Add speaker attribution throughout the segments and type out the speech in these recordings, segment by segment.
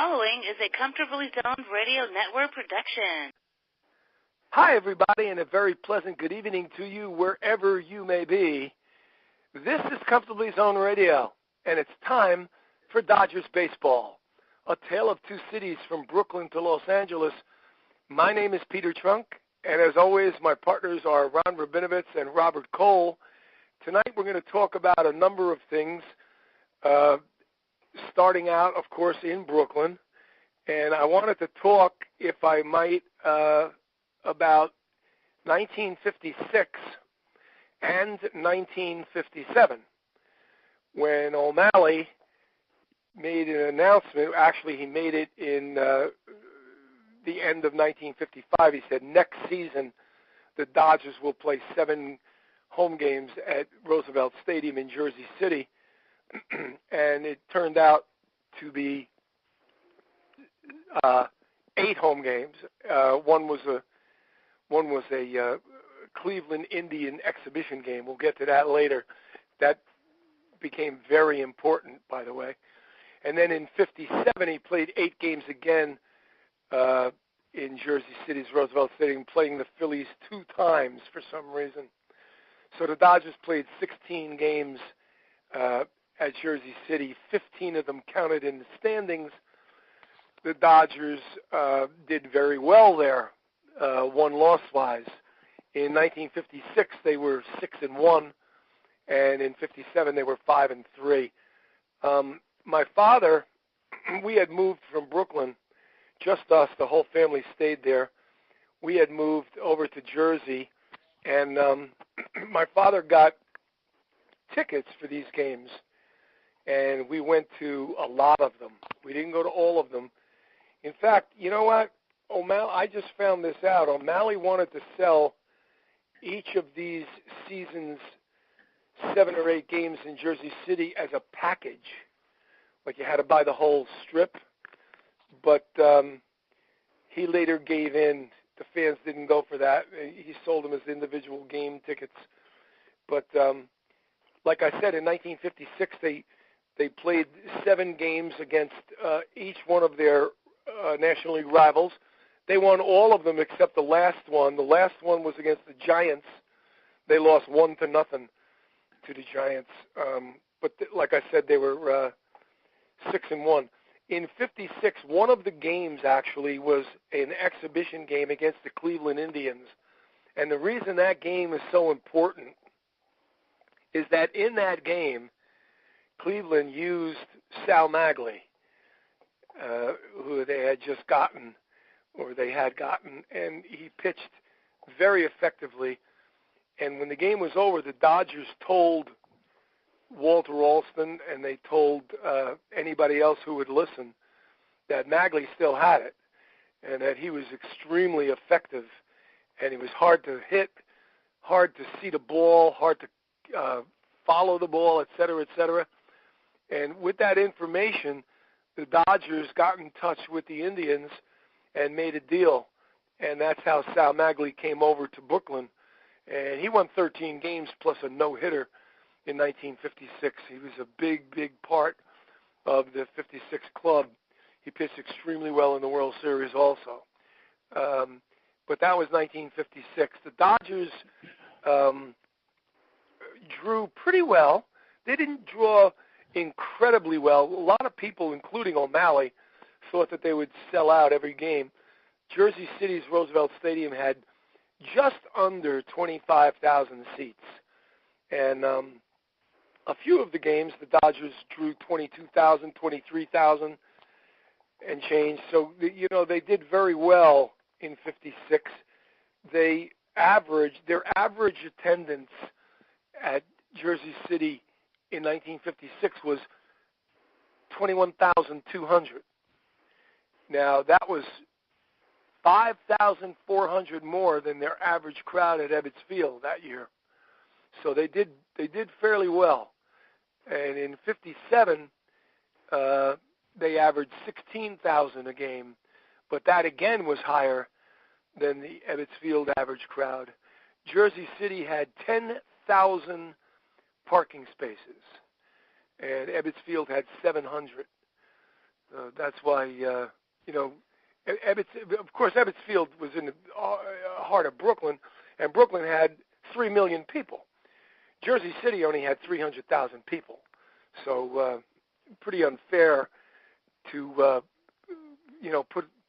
Speaker 1: following is a Comfortably Zoned Radio Network production.
Speaker 2: Hi, everybody, and a very pleasant good evening to you wherever you may be. This is Comfortably Zoned Radio, and it's time for Dodgers baseball. A tale of two cities from Brooklyn to Los Angeles. My name is Peter Trunk, and as always, my partners are Ron Rabinovitz and Robert Cole. Tonight we're going to talk about a number of things, starting out, of course, in Brooklyn. And I wanted to talk, if I might, about 1956 and 1957, when O'Malley made an announcement. Actually, he made it in the end of 1955. He said next season the Dodgers will play 7 home games at Roosevelt Stadium in Jersey City, and it turned out to be 8 home games. One was a Cleveland Indian exhibition game. We'll get to that later. That became very important, by the way. And then in 57, he played 8 games again in Jersey City's Roosevelt Stadium, playing the Phillies 2 times for some reason. So the Dodgers played 16 games at Jersey City. 15 of them counted in the standings. The Dodgers did very well there, won-loss-wise. In 1956, they were 6-1, and in 57, they were 5-3. My father, we had moved from Brooklyn, just us, the whole family stayed there. We had moved over to Jersey, and my father got tickets for these games, and we went to a lot of them. We didn't go to all of them. In fact, you know what? I just found this out. O'Malley wanted to sell each of these seasons' 7 or 8 games in Jersey City as a package. Like you had to buy the whole strip. But he later gave in. The fans didn't go for that. He sold them as individual game tickets. But like I said, in 1956, they played 7 games against each one of their National League rivals. They won all of them except the last one. The last one was against the Giants. They lost 1-0 to the Giants. But like I said, they were 6-1. In 56, one of the games actually was an exhibition game against the Cleveland Indians. And the reason that game is so important is that in that game, Cleveland used Sal Maglie, who they had just gotten, or they had gotten, and he pitched very effectively. And when the game was over, the Dodgers told Walter Alston, and they told anybody else who would listen, that Maglie still had it, and that he was extremely effective, and he was hard to hit, hard to see the ball, hard to follow the ball, et cetera, et cetera. And with that information, the Dodgers got in touch with the Indians and made a deal, and that's how Sal Maglie came over to Brooklyn. And he won 13 games plus a no-hitter in 1956. He was a big, big part of the 56 club. He pitched extremely well in the World Series also. But that was 1956. The Dodgers drew pretty well. They didn't draw incredibly well. A lot of people, including O'Malley, thought that they would sell out every game. Jersey City's Roosevelt Stadium had just under 25,000 seats. And a few of the games, the Dodgers drew 22,000, 23,000 and change. So, you know, they did very well in 56. Their average attendance at Jersey City in 1956 was 21,200. Now, that was 5,400 more than their average crowd at Ebbets Field that year. So they did fairly well. And in 57, they averaged 16,000 a game, but that again was higher than the Ebbets Field average crowd. Jersey City had 10,000 parking spaces, and Ebbets Field had 700. That's why, of course, Ebbets Field was in the heart of Brooklyn, and Brooklyn had 3 million people. Jersey City only had 300,000 people. So pretty unfair to,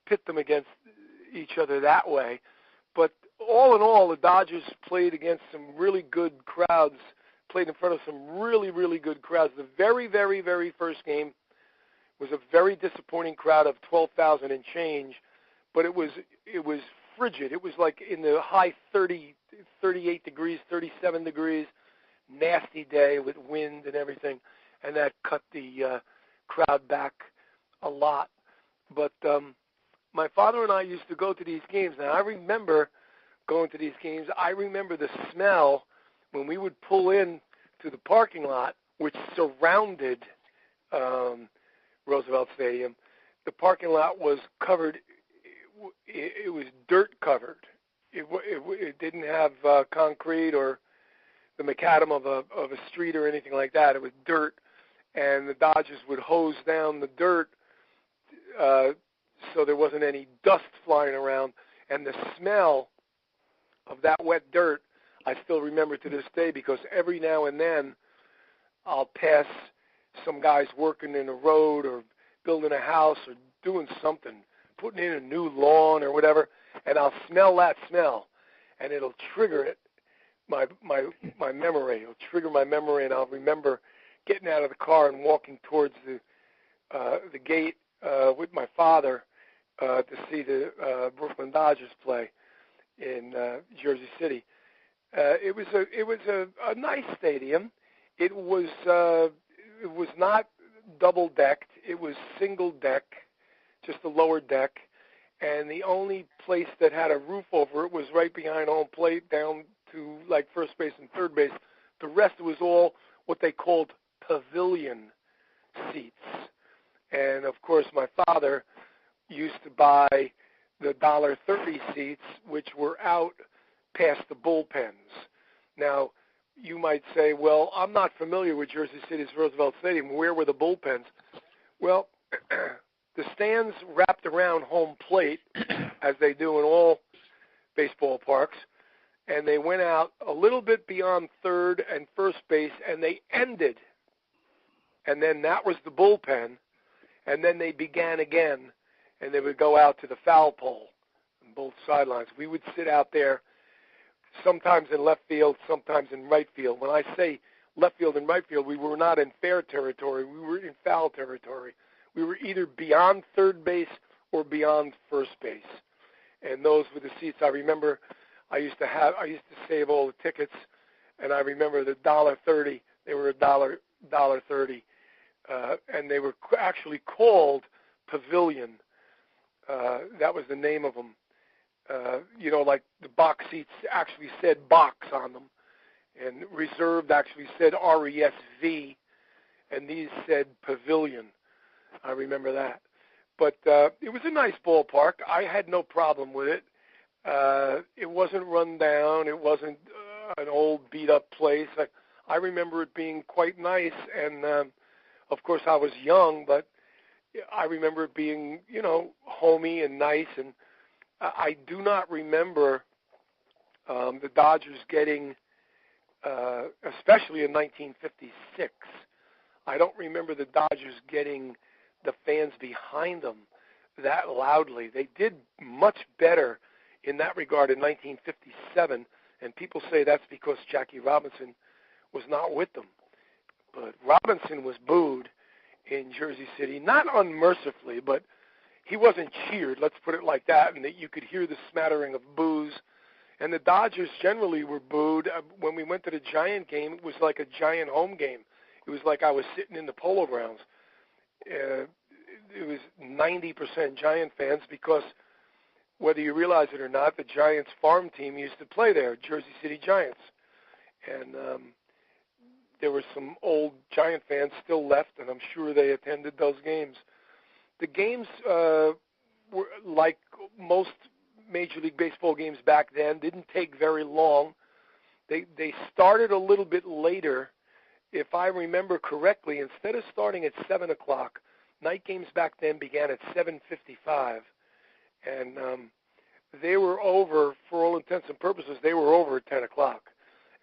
Speaker 2: pit them against each other that way. But all in all, the Dodgers played against some really good crowds, played in front of some really, really good crowds. The very, very, very first game was a very disappointing crowd of 12,000 and change, but it was frigid. It was like in the high 30, 38 degrees, 37 degrees, nasty day with wind and everything, and that cut the crowd back a lot. But my father and I used to go to these games. Now, I remember going to these games. I remember the smell when we would pull in to the parking lot, which surrounded Roosevelt Stadium. The parking lot was covered. It was dirt covered. It didn't have concrete or the macadam of a street or anything like that. It was dirt, and the Dodgers would hose down the dirt so there wasn't any dust flying around. And the smell of that wet dirt, I still remember to this day, because every now and then I'll pass some guys working in a road or building a house or doing something, putting in a new lawn or whatever, and I'll smell that smell, and it'll trigger my memory. It'll trigger my memory, and I'll remember getting out of the car and walking towards the gate with my father to see the Brooklyn Dodgers play in Jersey City. It was a nice stadium. It was not double decked. It was single deck, just a lower deck, and the only place that had a roof over it was right behind home plate, down to like first base and third base. The rest was all what they called pavilion seats. And of course, my father used to buy the $1.30 seats, which were out past the bullpens. Now, you might say, well, I'm not familiar with Jersey City's Roosevelt Stadium. Where were the bullpens? Well, the stands wrapped around home plate, as they do in all baseball parks, and they went out a little bit beyond third and first base, and they ended. And then that was the bullpen, and then they began again, and they would go out to the foul pole on both sidelines. We would sit out there, sometimes in left field, sometimes in right field. When I say left field and right field, we were not in fair territory. We were in foul territory. We were either beyond third base or beyond first base. And those were the seats. I remember I used to save all the tickets, and I remember the $1.30. They were $1.30, and they were actually called Pavilion. That was the name of them. Like the box seats actually said box on them, and reserved actually said RESV, and these said Pavilion. I remember that. But it was a nice ballpark. I had no problem with it. It wasn't run down. It wasn't an old beat-up place. I remember it being quite nice, and of course I was young, but I remember it being, homey and nice, and I do not remember the Dodgers getting, especially in 1956, I don't remember the Dodgers getting the fans behind them that loudly. They did much better in that regard in 1957, and people say that's because Jackie Robinson was not with them. But Robinson was booed in Jersey City, not unmercifully, but he wasn't cheered, let's put it like that, and that you could hear the smattering of boos. And the Dodgers generally were booed. When we went to the Giant game, it was like a Giant home game. It was like I was sitting in the Polo Grounds. It was 90% Giant fans because, whether you realize it or not, the Giants farm team used to play there, Jersey City Giants. And there were some old Giant fans still left, and I'm sure they attended those games. The games were like most Major League Baseball games back then, didn't take very long. They started a little bit later. If I remember correctly, instead of starting at 7 o'clock, Night games back then began at 7:55, and they were over, for all intents and purposes, they were over at 10 o'clock,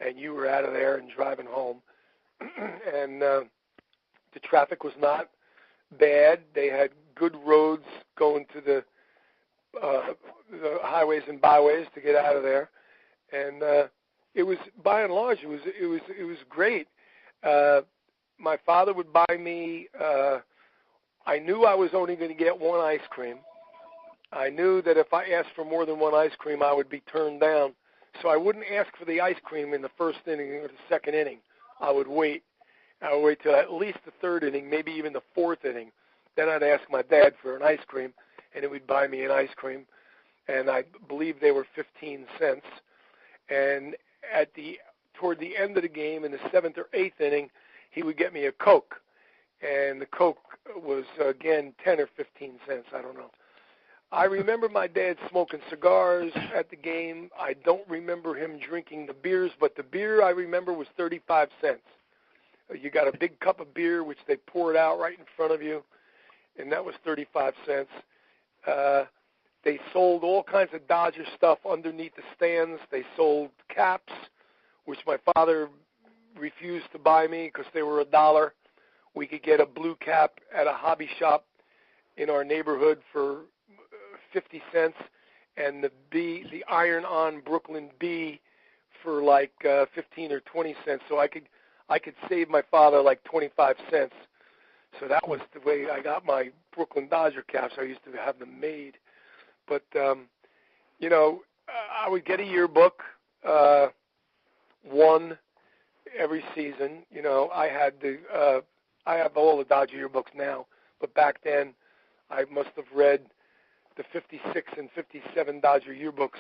Speaker 2: and you were out of there and driving home. And the traffic was not bad. They had good roads going to the highways and byways to get out of there, and it was, by and large, it was great. My father would buy me. I knew I was only going to get one ice cream. I knew that if I asked for more than one ice cream, I would be turned down. So I wouldn't ask for the ice cream in the first inning or the second inning. I would wait. I would wait till at least the third inning, maybe even the fourth inning. Then I'd ask my dad for an ice cream, and he would buy me an ice cream. And I believe they were 15 cents. And toward the end of the game, in the seventh or eighth inning, he would get me a Coke. And the Coke was, again, 10 or 15 cents. I don't know. I remember my dad smoking cigars at the game. I don't remember him drinking the beers, but the beer I remember was 35 cents. You got a big cup of beer, which they poured out right in front of you, and that was 35 cents. They sold all kinds of Dodger stuff underneath the stands. They sold caps, which my father refused to buy me because they were $1. We could get a blue cap at a hobby shop in our neighborhood for 50 cents, and the iron-on Brooklyn B for like 15 or 20 cents. So I could save my father like 25 cents. So that was the way I got my Brooklyn Dodger caps. I used to have them made. But, I would get a yearbook, one every season. I have all the Dodger yearbooks now, but back then I must have read the 56 and 57 Dodger yearbooks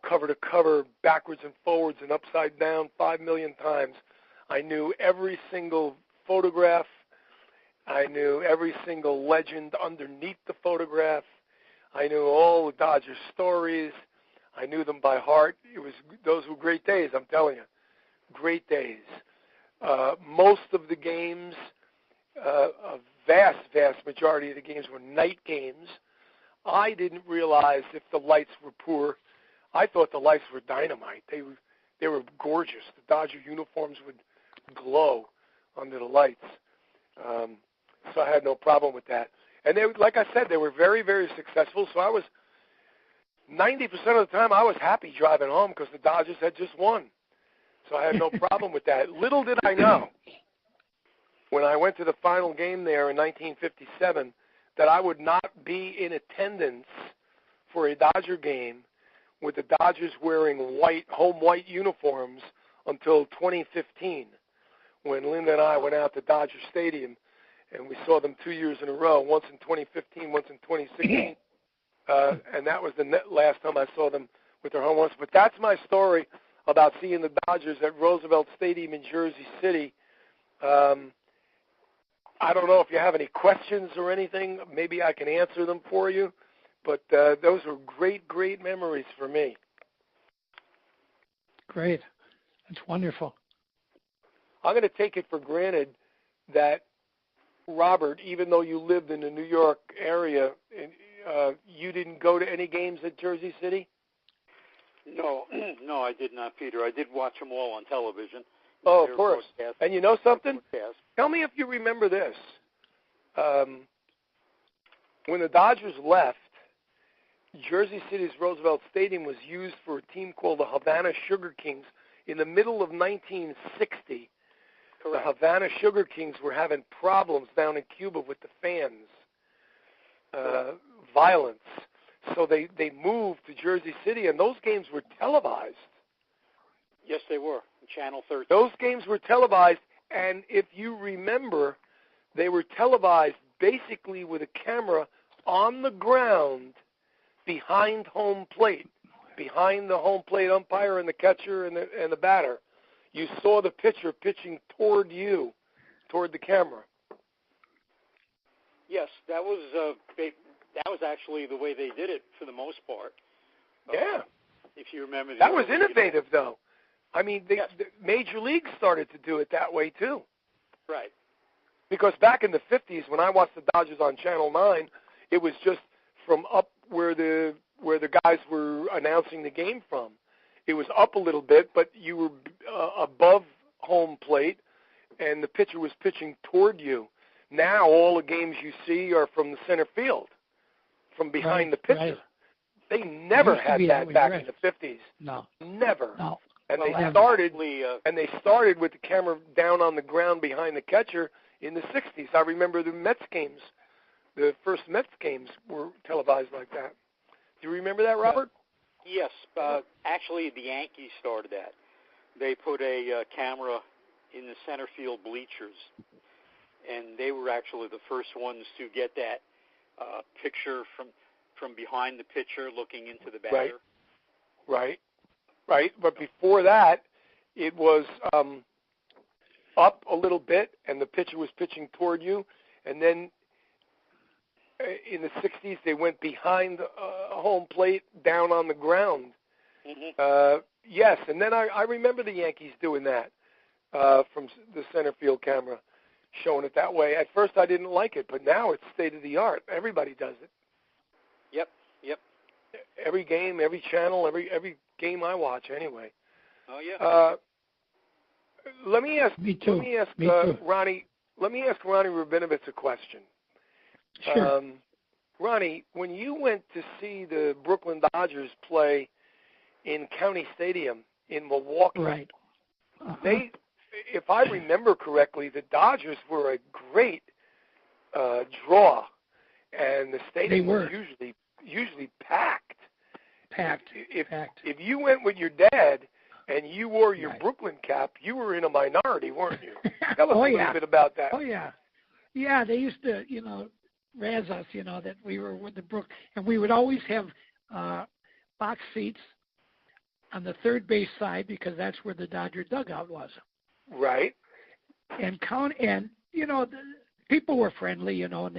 Speaker 2: cover to cover, backwards and forwards and upside down 5 million times. I knew every single photograph. I knew every single legend underneath the photograph. I knew all the Dodger stories. I knew them by heart. Those were great days, I'm telling you. Great days. Most of the games, a vast majority of the games were night games. I didn't realize if the lights were poor. I thought the lights were dynamite. They were gorgeous. The Dodger uniforms would glow under the lights. So I had no problem with that. And they, like I said, they were very, very successful. So I was 90% of the time I was happy driving home because the Dodgers had just won. So I had no problem with that. Little did I know when I went to the final game there in 1957 that I would not be in attendance for a Dodger game with the Dodgers wearing home white uniforms until 2015 when Linda and I went out to Dodger Stadium and we saw them 2 years in a row, once in 2015, once in 2016. And that was the last time I saw them with their home ones. But that's my story about seeing the Dodgers at Roosevelt Stadium in Jersey City. I don't know if you have any questions or anything. Maybe I can answer them for you. But those were great, great memories for me.
Speaker 3: Great. That's wonderful.
Speaker 2: I'm going to take it for granted that, Robert, even though you lived in the New York area, you didn't go to any games at Jersey City?
Speaker 4: No, I did not, Peter. I did watch them all on television.
Speaker 2: Oh, of course. And you know something?
Speaker 4: Yes.
Speaker 2: Tell me if you remember this. When the Dodgers left, Jersey City's Roosevelt Stadium was used for a team called the Havana Sugar Kings in the middle of 1960.
Speaker 4: Correct.
Speaker 2: The Havana Sugar Kings were having problems down in Cuba with the fans, violence. So they moved to Jersey City, and those games were televised.
Speaker 4: Yes, they were. Channel 13.
Speaker 2: Those games were televised, and if you remember, they were televised basically with a camera on the ground behind home plate, behind the home plate umpire and the catcher and the batter. You saw the pitcher pitching toward you, toward the camera.
Speaker 4: Yes, that was actually the way they did it for the most part.
Speaker 2: Yeah.
Speaker 4: If you remember.
Speaker 2: That was innovative, though. I mean,
Speaker 4: yes.
Speaker 2: the Major League started to do it that way, too.
Speaker 4: Right.
Speaker 2: Because back in the 50s, when I watched the Dodgers on Channel 9, it was just from up where the guys were announcing the game from. It was up a little bit, but you were above home plate, and the pitcher was pitching toward you. Now all the games you see are from the center field, from behind the pitcher.
Speaker 3: Right.
Speaker 2: They never had that back in the 50s.
Speaker 3: No.
Speaker 2: Never.
Speaker 3: No.
Speaker 2: And
Speaker 4: Well,
Speaker 2: they started with the camera down on the ground behind the catcher in the 60s. I remember the Mets games. The first Mets games were televised like that. Do you remember that, Robert?
Speaker 4: Yes. Actually, the Yankees started that. They put a camera in the center field bleachers, and they were actually the first ones to get that picture from behind the pitcher looking into the batter.
Speaker 2: Right. But before that, it was up a little bit, and the pitcher was pitching toward you, and then in the 60s, they went behind home plate, down on the ground.
Speaker 4: Mm-hmm.
Speaker 2: Yes, and then I remember the Yankees doing that from the center field camera, showing it that way. At first, I didn't like it, but now it's state of the art. Everybody does it. Yep. Every game, every channel, every game I watch, anyway.
Speaker 4: Oh yeah.
Speaker 2: Let me ask.
Speaker 3: Me too.
Speaker 2: Ronnie. Let me ask Ronnie Rabinovitz a question.
Speaker 3: Sure.
Speaker 2: Ronnie, when you went to see the Brooklyn Dodgers play in County Stadium in Milwaukee,
Speaker 3: Right.
Speaker 2: If I remember correctly, the Dodgers were a great draw, and the stadium was usually packed. If you went with your dad and you wore your Brooklyn cap, you were in a minority, weren't you? Tell us a little bit about that.
Speaker 3: Oh yeah. Yeah, they used to, razz us, that we were with the Brook, and we would always have box seats on the third base side because that's where the Dodger dugout was.
Speaker 2: Right.
Speaker 3: And the people were friendly, and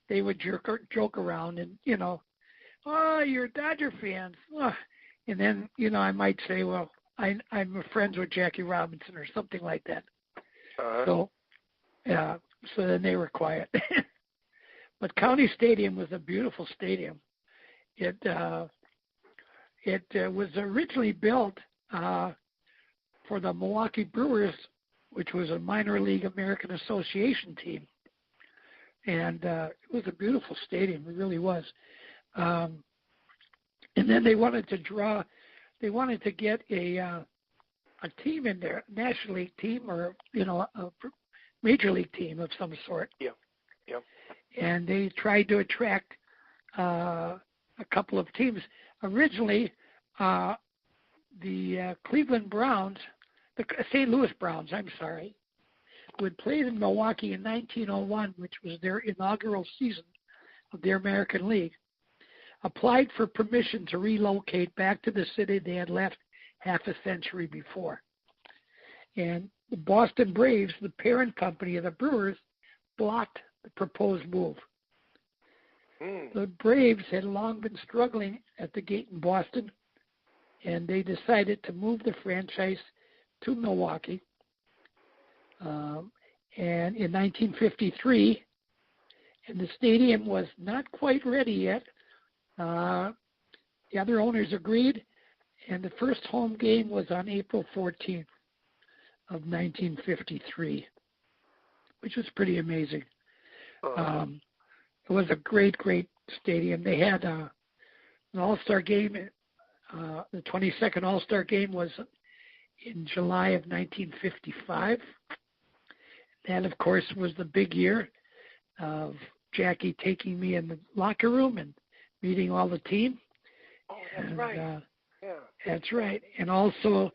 Speaker 3: they would joke around, and oh, you're Dodger fans, and then I might say, well, I'm friends with Jackie Robinson or something like that. So then they were quiet. But County Stadium was a beautiful stadium. It was originally built for the Milwaukee Brewers, which was a minor league American Association team. And it was a beautiful stadium. It really was. And then they wanted to get a team in there, National League team or, a major league team of some sort.
Speaker 2: Yeah.
Speaker 3: And they tried to attract a couple of teams. Originally, the Cleveland Browns, the St. Louis Browns, who had played in Milwaukee in 1901, which was their inaugural season of the American League, applied for permission to relocate back to the city they had left half a century before. And the Boston Braves, the parent company of the Brewers, blocked the proposed move. The Braves had long been struggling at the gate in Boston, and they decided to move the franchise to Milwaukee. And in 1953, and the stadium was not quite ready yet, the other owners agreed, and the first home game was on April 14th of 1953, which was pretty amazing. It was a great stadium. They had an All-Star game. The 22nd All-Star game was in July of 1955. That, of course, was the big year of Jackie taking me in the locker room and meeting all the team.
Speaker 2: Oh, that's right.
Speaker 3: That's right. And also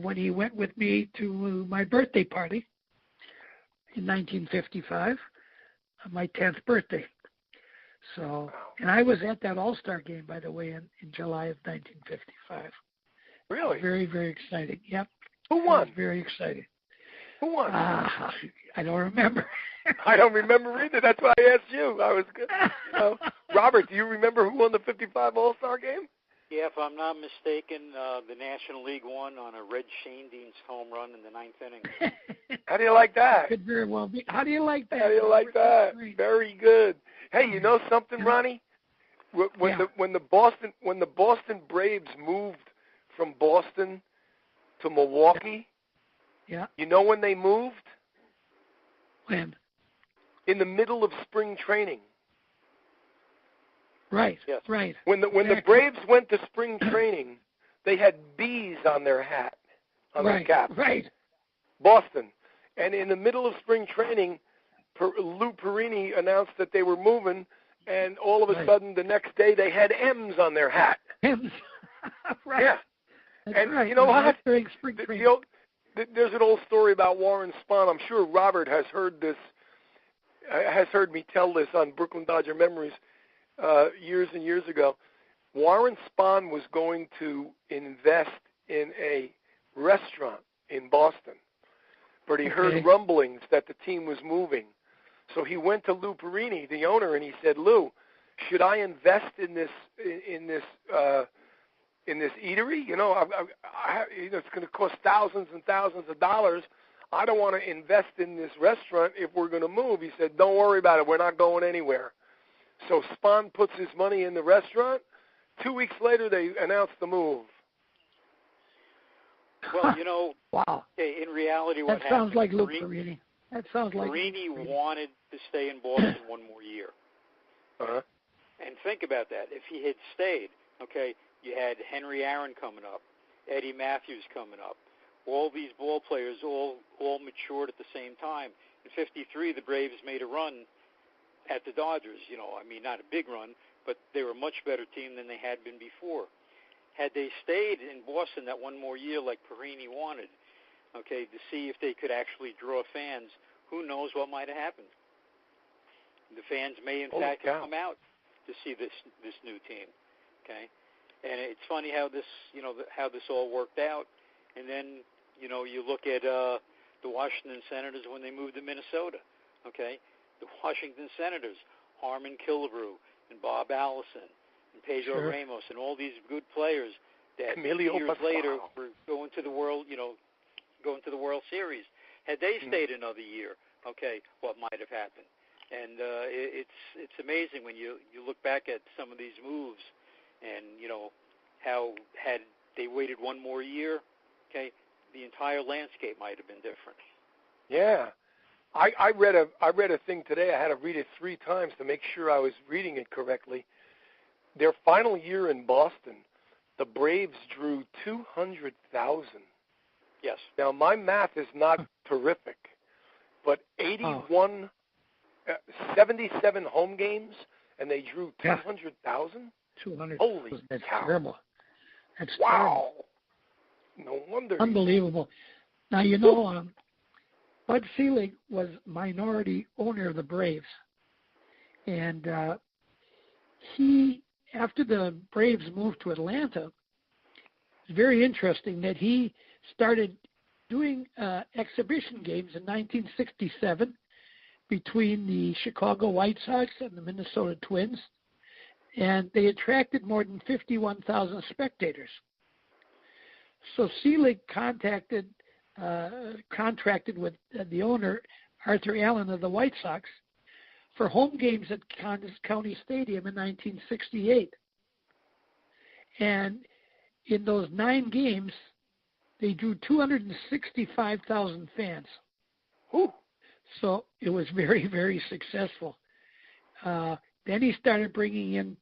Speaker 3: when he went with me to my birthday party in 1955, my 10th birthday. So, and I was at that All-Star game, by the way, in July of 1955.
Speaker 2: Really?
Speaker 3: Very, very exciting. Yep.
Speaker 2: Who won?
Speaker 3: Very exciting.
Speaker 2: Who won?
Speaker 3: I don't remember.
Speaker 2: I don't remember either. That's why I asked you. I was good. Robert, do you remember who won the 55 All-Star game?
Speaker 4: Yeah, if I'm not mistaken, the National League won on a Red Schoendienst home run in the ninth inning.
Speaker 2: How do you like that?
Speaker 3: Could very well be. How do you like that?
Speaker 2: How do you like that? Very good. Hey, you know something, Ronnie? When the Boston Braves moved from Boston to Milwaukee, you know when they moved?
Speaker 3: When?
Speaker 2: In the middle of spring training.
Speaker 3: Right.
Speaker 4: Yes.
Speaker 3: Right.
Speaker 2: When the Braves went to spring training, they had bees on their hat, on their cap.
Speaker 3: Right.
Speaker 2: Boston. And in the middle of spring training, Lou Perini announced that they were moving, and all of a sudden the next day they had M's on their hat.
Speaker 3: M's. Right.
Speaker 2: Yeah.
Speaker 3: That's
Speaker 2: and
Speaker 3: right.
Speaker 2: you know what?
Speaker 3: During spring training.
Speaker 2: There's an old story about Warren Spahn. I'm sure Robert has heard this, has heard me tell this on Brooklyn Dodger Memories years and years ago. Warren Spahn was going to invest in a restaurant in Boston, but he heard rumblings that the team was moving. So he went to Lou Perini, the owner, and he said, "Lou, should I invest in this eatery? You know, it's going to cost thousands and thousands of dollars. I don't want to invest in this restaurant if we're going to move." He said, "Don't worry about it. We're not going anywhere." So Spahn puts his money in the restaurant. 2 weeks later, they announced the move.
Speaker 4: Well, you know,
Speaker 3: wow.
Speaker 4: In reality, what
Speaker 3: that sounds
Speaker 4: happened,
Speaker 3: like Lou Perini. That sounds like
Speaker 4: Perini wanted to stay in Boston one more year.
Speaker 2: Uh-huh.
Speaker 4: And think about that. If he had stayed, okay, you had Henry Aaron coming up, Eddie Matthews coming up. All these ball players all matured at the same time. In '53, the Braves made a run at the Dodgers. You know, I mean, not a big run, but they were a much better team than they had been before. Had they stayed in Boston that one more year like Perini wanted, okay, to see if they could actually draw fans, who knows what might have happened. The fans may, in fact, have come out to see this new team, okay? And it's funny how this all worked out. And then, you know, you look at the Washington Senators when they moved to Minnesota, okay? The Washington Senators, Harmon Killebrew and Bob Allison and Pedro Ramos and all these good players that
Speaker 2: Emilio
Speaker 4: years
Speaker 2: Pasquale.
Speaker 4: later were going to the World Series. Had they stayed another year, okay, what might have happened? And it's amazing when you look back at some of these moves and, you know, how had they waited one more year, okay, the entire landscape might have been different.
Speaker 2: Yeah. I read a thing today. I had to read it 3 times to make sure I was reading it correctly. Their final year in Boston, the Braves drew 200,000.
Speaker 4: Yes.
Speaker 2: Now, my math is not terrific, but 77 home games, and they drew 200,000?
Speaker 3: 200.
Speaker 2: Holy
Speaker 3: That's
Speaker 2: cow.
Speaker 3: terrible. That's
Speaker 2: wow.
Speaker 3: Terrible.
Speaker 2: No wonder.
Speaker 3: Unbelievable. Now, you know, Bud Selig was minority owner of the Braves. And he, after the Braves moved to Atlanta, it's very interesting that he started doing exhibition games in 1967 between the Chicago White Sox and the Minnesota Twins. And they attracted more than 51,000 spectators. So Selig contracted with the owner, Arthur Allen of the White Sox, for home games at Kansas County Stadium in 1968. And in those 9 games, they drew 265,000 fans.
Speaker 2: Whew.
Speaker 3: So it was very, very successful. Then he started bringing in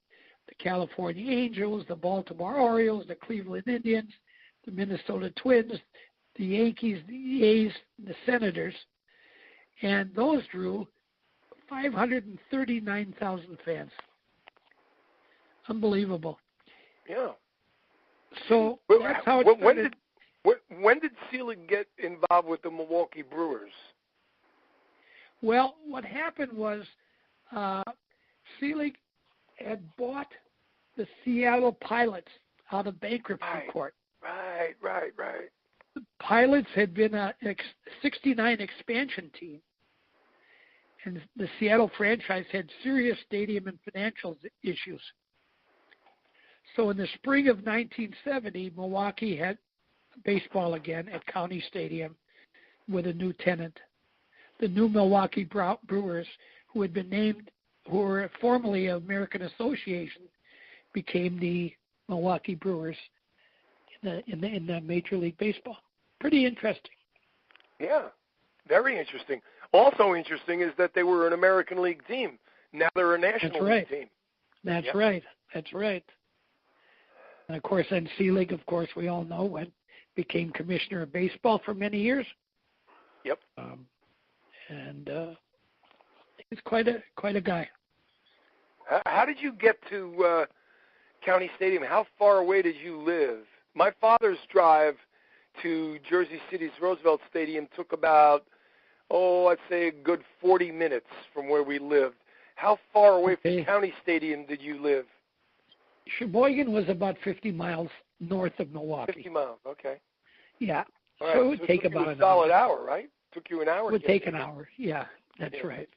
Speaker 3: the California Angels, the Baltimore Orioles, the Cleveland Indians, the Minnesota Twins, the Yankees, the A's, the Senators, and those drew 539,000 fans. Unbelievable.
Speaker 2: Yeah.
Speaker 3: So that's how it started.
Speaker 2: When did Selig get involved with the Milwaukee Brewers?
Speaker 3: Well, what happened was Selig had bought the Seattle Pilots out of bankruptcy court.
Speaker 2: Right.
Speaker 3: The Pilots had been a 69 expansion team, and the Seattle franchise had serious stadium and financial issues. So in the spring of 1970, Milwaukee had baseball again at County Stadium with a new tenant. The new Milwaukee Brewers, who had been named, who were formerly American Association, became the Milwaukee Brewers in the Major League Baseball. Pretty interesting.
Speaker 2: Yeah, very interesting. Also interesting is that they were an American League team. Now they're a National League team.
Speaker 3: That's right. That's right. And of course, NC League, of course, we all know, became commissioner of baseball for many years.
Speaker 2: Yep.
Speaker 3: And he's quite a guy.
Speaker 2: How did you get to County Stadium? How far away did you live? My father's drive to Jersey City's Roosevelt Stadium took about, I'd say a good 40 minutes from where we lived. How far away from County Stadium did you live?
Speaker 3: Sheboygan was about 50 miles north of Milwaukee.
Speaker 2: 50 miles, okay.
Speaker 3: Yeah.
Speaker 2: All right.
Speaker 3: So it would take about
Speaker 2: a solid hour, right? Took you an hour?
Speaker 3: It would take an hour, yeah. That's right.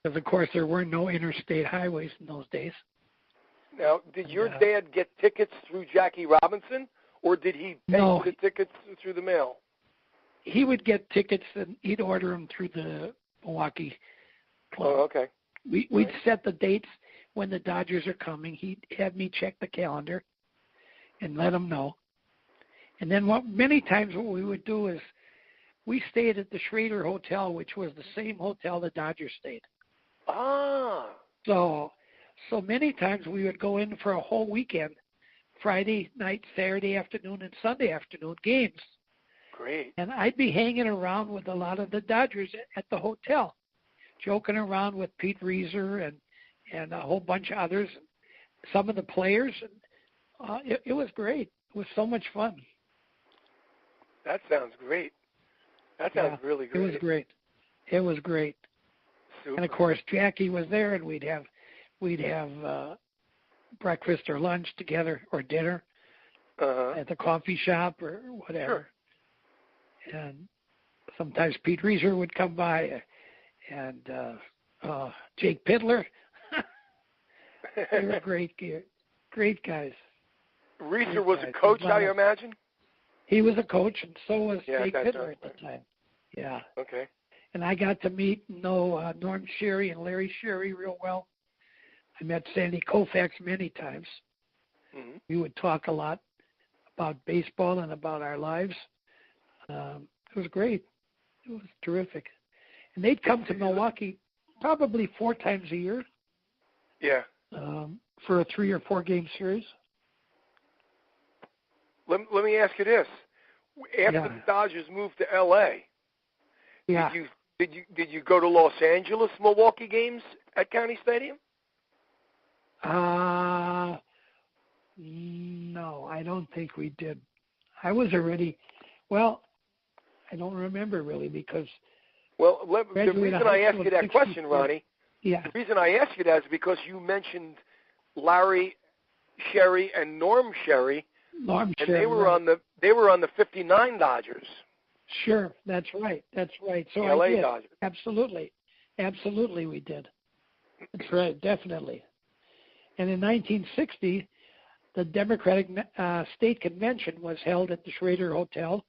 Speaker 3: Because, of course, there were no interstate highways in those days.
Speaker 2: Now, did your dad get tickets through Jackie Robinson, or did he pay for the tickets through the mail?
Speaker 3: He would get tickets, and he'd order them through the Milwaukee club.
Speaker 2: Oh, okay.
Speaker 3: We'd set the dates when the Dodgers are coming. He'd have me check the calendar and let him know. And then many times what we would do is we stayed at the Schrader Hotel, which was the same hotel the Dodgers stayed.
Speaker 2: Ah.
Speaker 3: So many times we would go in for a whole weekend, Friday night, Saturday afternoon, and Sunday afternoon games.
Speaker 2: Great.
Speaker 3: And I'd be hanging around with a lot of the Dodgers at the hotel, joking around with Pete Reiser and a whole bunch of others, some of the players. And, it was great. It was so much fun.
Speaker 2: That sounds great. That sounds really great.
Speaker 3: It was great. It was great.
Speaker 2: Super.
Speaker 3: And of course, Jackie was there, and we'd have breakfast or lunch together or dinner at the coffee shop or whatever. Sure. And sometimes Pete Reiser would come by, and Jake Pidler. They were great guys.
Speaker 2: Reiser was a coach, I imagine?
Speaker 3: He was a coach, and so was Jake Pidler
Speaker 2: right.
Speaker 3: at the time. Yeah.
Speaker 2: Okay.
Speaker 3: And I got to meet and know Norm Sherry and Larry Sherry real well. I met Sandy Koufax many times. Mm-hmm. We would talk a lot about baseball and about our lives. It was great. It was terrific. And they'd come to Milwaukee probably 4 times a year.
Speaker 2: Yeah.
Speaker 3: For a 3 or 4 game series.
Speaker 2: Let me ask you this: after the Dodgers moved to L.A., did you go to Los Angeles Milwaukee games at County Stadium?
Speaker 3: No, I don't think we did. I was already. Well, I don't remember really because.
Speaker 2: Well, the reason I ask you that question, Ronnie, the reason I ask you that is because you mentioned Larry Sherry and Norm Sherry.
Speaker 3: And
Speaker 2: they were on the 59 Dodgers.
Speaker 3: Sure, that's right. So
Speaker 2: the LA
Speaker 3: I did.
Speaker 2: Dodgers.
Speaker 3: Absolutely we did. That's right, definitely. And in 1960, the Democratic State Convention was held at the Schrader Hotel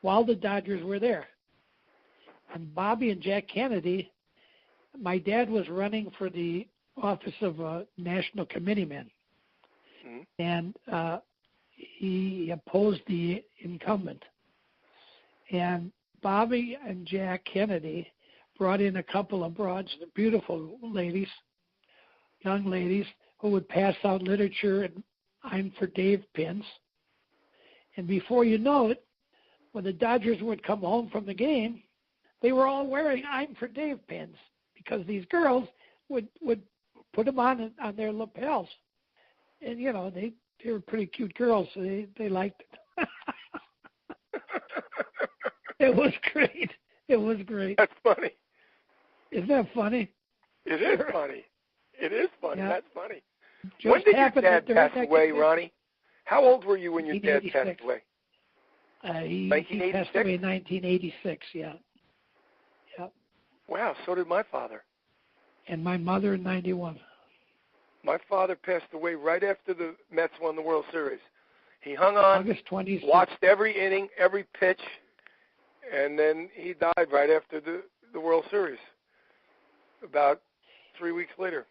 Speaker 3: while the Dodgers were there. And Bobby and Jack Kennedy, my dad was running for the office of a national committeeman. Mm-hmm. And he opposed the incumbent. And Bobby and Jack Kennedy brought in a couple of broads, beautiful ladies, young ladies, who would pass out literature and I'm for Dave pins. And before you know it, when the Dodgers would come home from the game, they were all wearing I'm for Dave pins because these girls would put them on their lapels. And, they were pretty cute girls, so they liked it. It was great.
Speaker 2: That's funny.
Speaker 3: Isn't that funny?
Speaker 2: It is funny. Yeah. That's funny.
Speaker 3: Just
Speaker 2: when did your dad pass away, Ronnie? How old were you when your dad passed away?
Speaker 3: He passed away in 1986, yeah.
Speaker 2: Wow, so did my father.
Speaker 3: And my mother in 91.
Speaker 2: My father passed away right after the Mets won the World Series. He hung on,
Speaker 3: August 26th.
Speaker 2: watched every inning, every pitch, and then he died right after the World Series, about 3 weeks later.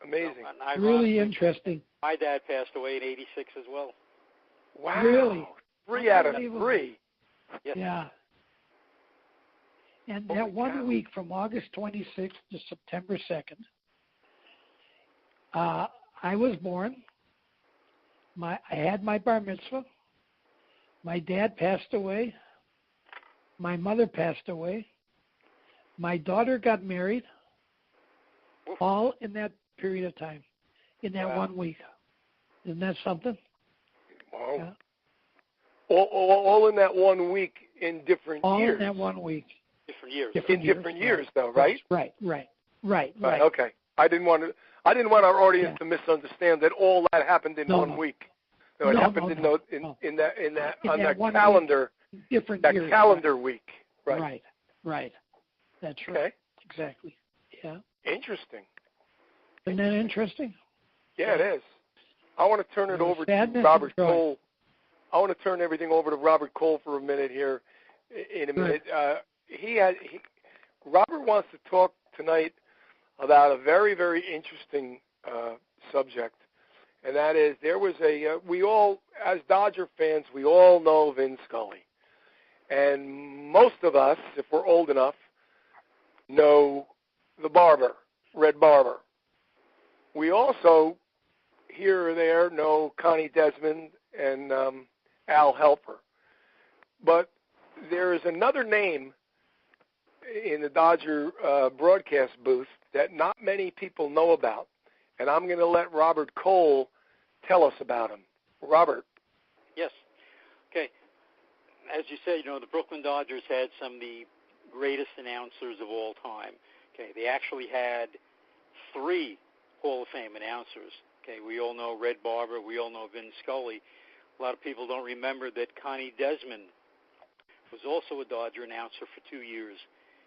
Speaker 2: Amazing.
Speaker 3: Really interesting.
Speaker 4: My dad passed away in '86 as well.
Speaker 2: Wow.
Speaker 3: Really?
Speaker 2: 3 out of 3.
Speaker 4: Yes.
Speaker 3: Yeah. And
Speaker 2: Holy
Speaker 3: that 1
Speaker 2: cow.
Speaker 3: week from August 26th to September 2nd, I was born. I had my bar mitzvah. My dad passed away. My mother passed away. My daughter got married. All in that period of time, in that 1 week. Isn't that something?
Speaker 2: Wow.
Speaker 3: Yeah.
Speaker 2: All in that 1 week in different
Speaker 3: All
Speaker 2: years.
Speaker 3: in that 1 week.
Speaker 4: Different years.
Speaker 2: In different years, though, right?
Speaker 3: Right.
Speaker 2: Okay. I didn't want our audience to misunderstand that all that happened in 1 week. No, it happened in that on that calendar.
Speaker 3: Different
Speaker 2: that
Speaker 3: years.
Speaker 2: Calendar week. Right.
Speaker 3: Right. That's right.
Speaker 2: Okay.
Speaker 3: Exactly. Yeah.
Speaker 2: Interesting.
Speaker 3: Isn't that interesting?
Speaker 2: Yeah, it is. I want to turn it over to
Speaker 3: Sadness
Speaker 2: Robert
Speaker 3: and joy.
Speaker 2: Cole. I want to turn everything over to Robert Cole for a minute here. In a minute, Robert wants to talk tonight about a very, very interesting subject, and that is there was we all, as Dodger fans, we all know Vin Scully, and most of us, if we're old enough, know the Barber, Red Barber. We also, here or there, know Connie Desmond and Al Helper. But there is another name in the Dodger broadcast booth that not many people know about, and I'm going to let Robert Cole tell us about him. Robert.
Speaker 4: Yes. Okay. As you said, the Brooklyn Dodgers had some of the greatest announcers of all time. Okay, they actually had 3 Hall of Fame announcers. Okay, we all know Red Barber. We all know Vin Scully. A lot of people don't remember that Connie Desmond was also a Dodger announcer for 2 years,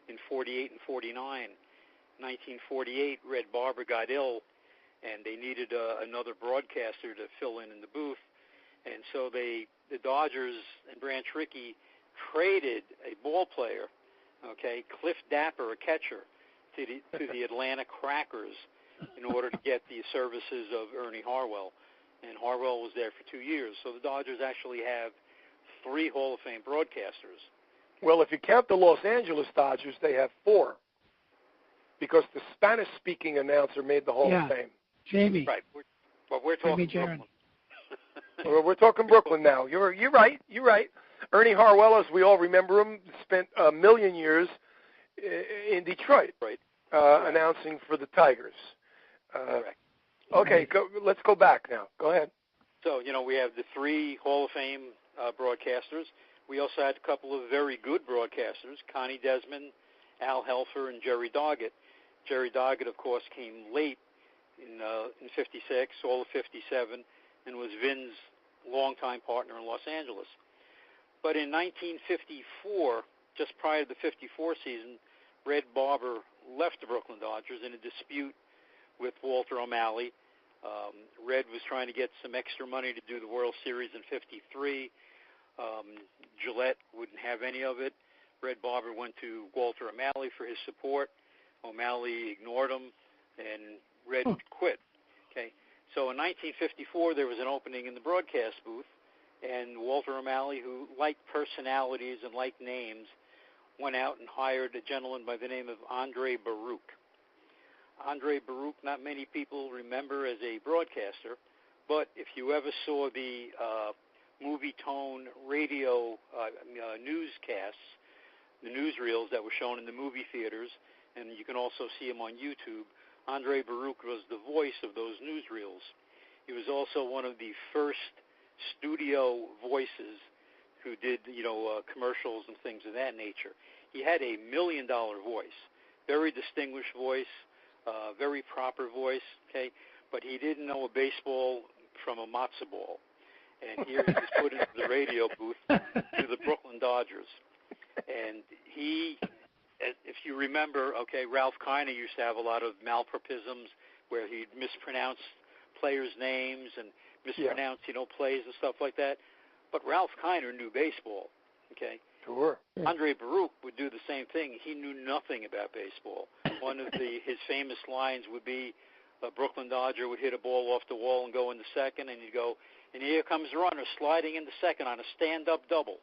Speaker 4: in 48 and 49. 1948, Red Barber got ill, and they needed another broadcaster to fill in the booth. And so the Dodgers and Branch Rickey traded a ball player, Cliff Dapper, a catcher, to the Atlanta Crackers in order to get the services of Ernie Harwell. And Harwell was there for 2 years. So the Dodgers actually have 3 Hall of Fame broadcasters.
Speaker 2: Well, if you count the Los Angeles Dodgers, they have 4, because the Spanish-speaking announcer made the Hall of Fame.
Speaker 3: Jamie.
Speaker 4: Right. But we're talking
Speaker 3: Brooklyn.
Speaker 2: Well, we're talking Brooklyn now. You're right. Ernie Harwell, as we all remember him, spent a million years in Detroit, announcing for the Tigers.
Speaker 4: Correct.
Speaker 2: Okay, let's go back now. Go ahead.
Speaker 4: So, we have the 3 Hall of Fame broadcasters. We also had a couple of very good broadcasters, Connie Desmond, Al Helfer, and Jerry Doggett. Jerry Doggett, of course, came late in 56, all of 57, and was Vin's longtime partner in Los Angeles. But in 1954, just prior to the 54 season, Red Barber left the Brooklyn Dodgers in a dispute with Walter O'Malley. Red was trying to get some extra money to do the World Series in 53. Gillette wouldn't have any of it. Red Barber went to Walter O'Malley for his support. O'Malley ignored him, and Red quit. Okay, so in 1954, there was an opening in the broadcast booth, and Walter O'Malley, who liked personalities and liked names, went out and hired a gentleman by the name of Andre Baruch. Andre Baruch, not many people remember as a broadcaster, but if you ever saw the movie tone radio newscasts, the newsreels that were shown in the movie theaters, and you can also see them on YouTube, Andre Baruch was the voice of those newsreels. He was also one of the first studio voices who did, commercials and things of that nature. He had a $1 million voice, very distinguished voice, very proper voice, but he didn't know a baseball from a matzo ball. And here he was put into the radio booth to the Brooklyn Dodgers. And he, if you remember, Ralph Kiner used to have a lot of malapropisms, where he'd mispronounce players' names and mispronounce, plays and stuff like that. But Ralph Kiner knew baseball, okay?
Speaker 2: Sure.
Speaker 4: Andre Baruch would do the same thing. He knew nothing about baseball. One of his famous lines would be, a Brooklyn Dodger would hit a ball off the wall and go into second, and you'd go, and here comes the runner sliding into second on a stand-up double.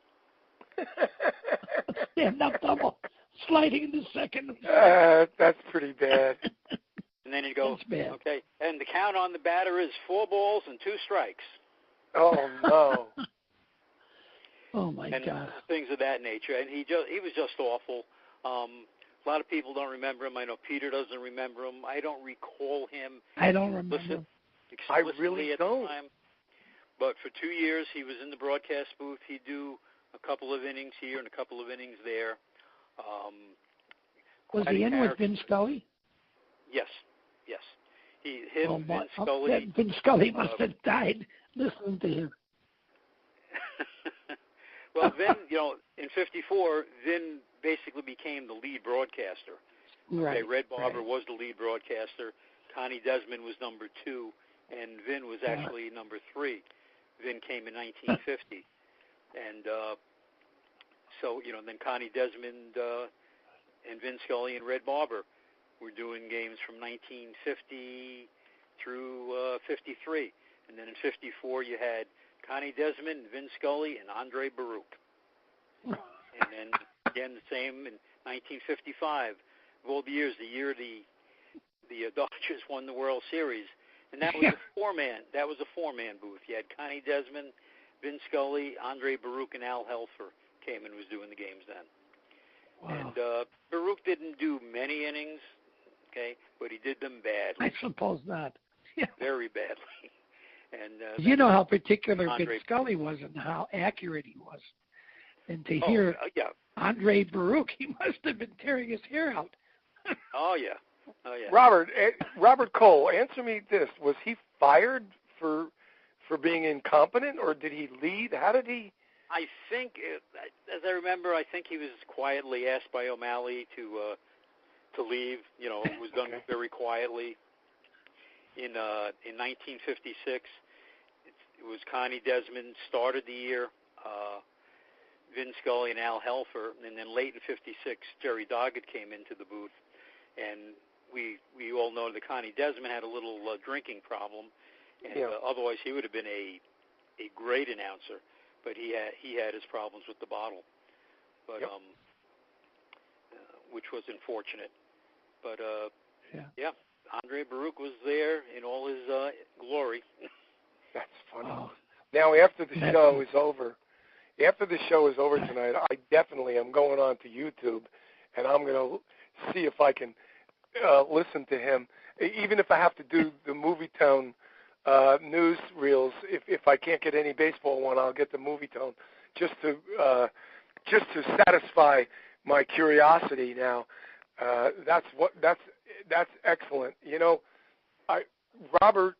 Speaker 3: Stand-up double, sliding into second.
Speaker 2: That's pretty bad.
Speaker 4: And then he'd go,
Speaker 3: That's bad.
Speaker 4: okay, and the count on the batter is 4 balls and 2 strikes.
Speaker 2: Oh, no.
Speaker 3: Oh, my
Speaker 4: and
Speaker 3: God.
Speaker 4: Things of that nature. And he was just awful. A lot of people don't remember him. I know Peter doesn't remember him. I don't recall him.
Speaker 3: I don't remember him.
Speaker 2: I really don't.
Speaker 4: Time. But for 2 years, he was in the broadcast booth. He'd do a couple of innings here and a couple of innings there.
Speaker 3: Was he in with Vin Scully?
Speaker 4: Yes. Vin Scully.
Speaker 3: Vin Scully must have died listening to him.
Speaker 4: Well, Vin, in '54, Vin basically became the lead broadcaster.
Speaker 3: Right.
Speaker 4: Okay, Red Barber was the lead broadcaster. Connie Desmond was number 2, and Vin was actually number 3. Vin came in 1950. And so, then Connie Desmond and Vin Scully and Red Barber were doing games from 1950 through 53. And then in 54, you had Connie Desmond, Vin Scully, and Andre Baruch. And then, again, the same in 1955. Of all the years, the year the Dodgers won the World Series. And that was a four-man. That was a four-man booth. You had Connie Desmond, Vin Scully, Andre Baruch, and Al Helfer came and was doing the games then.
Speaker 3: Wow.
Speaker 4: And Baruch didn't do many innings, okay, but he did them badly.
Speaker 3: I suppose not. Yeah.
Speaker 4: Very badly. And
Speaker 3: you know how particular
Speaker 4: Andre
Speaker 3: Vin Scully was and how accurate he was. And to hear Andre Baruch, he must have been tearing his hair out.
Speaker 4: Oh, yeah.
Speaker 2: Robert Cole, answer me this. Was he fired for being incompetent, or did he leave? How did he?
Speaker 4: I think, as I remember, I think he was quietly asked by O'Malley to leave. It was done very quietly. In 1956, it was Connie Desmond started the year, Vin Scully and Al Helfer, and then late in '56, Jerry Doggett came into the booth, and we all know that Connie Desmond had a little drinking problem, and otherwise he would have been a great announcer, but he had his problems with the bottle, but which was unfortunate, but Andre Baruch was there in all his glory.
Speaker 2: That's funny. Oh. Now, after the show is over tonight, I definitely am going on to YouTube, and I'm going to see if I can listen to him, even if I have to do the Movie Tone news reels. If I can't get any baseball one, I'll get the Movie Tone just to satisfy my curiosity. Now, that's excellent. Robert,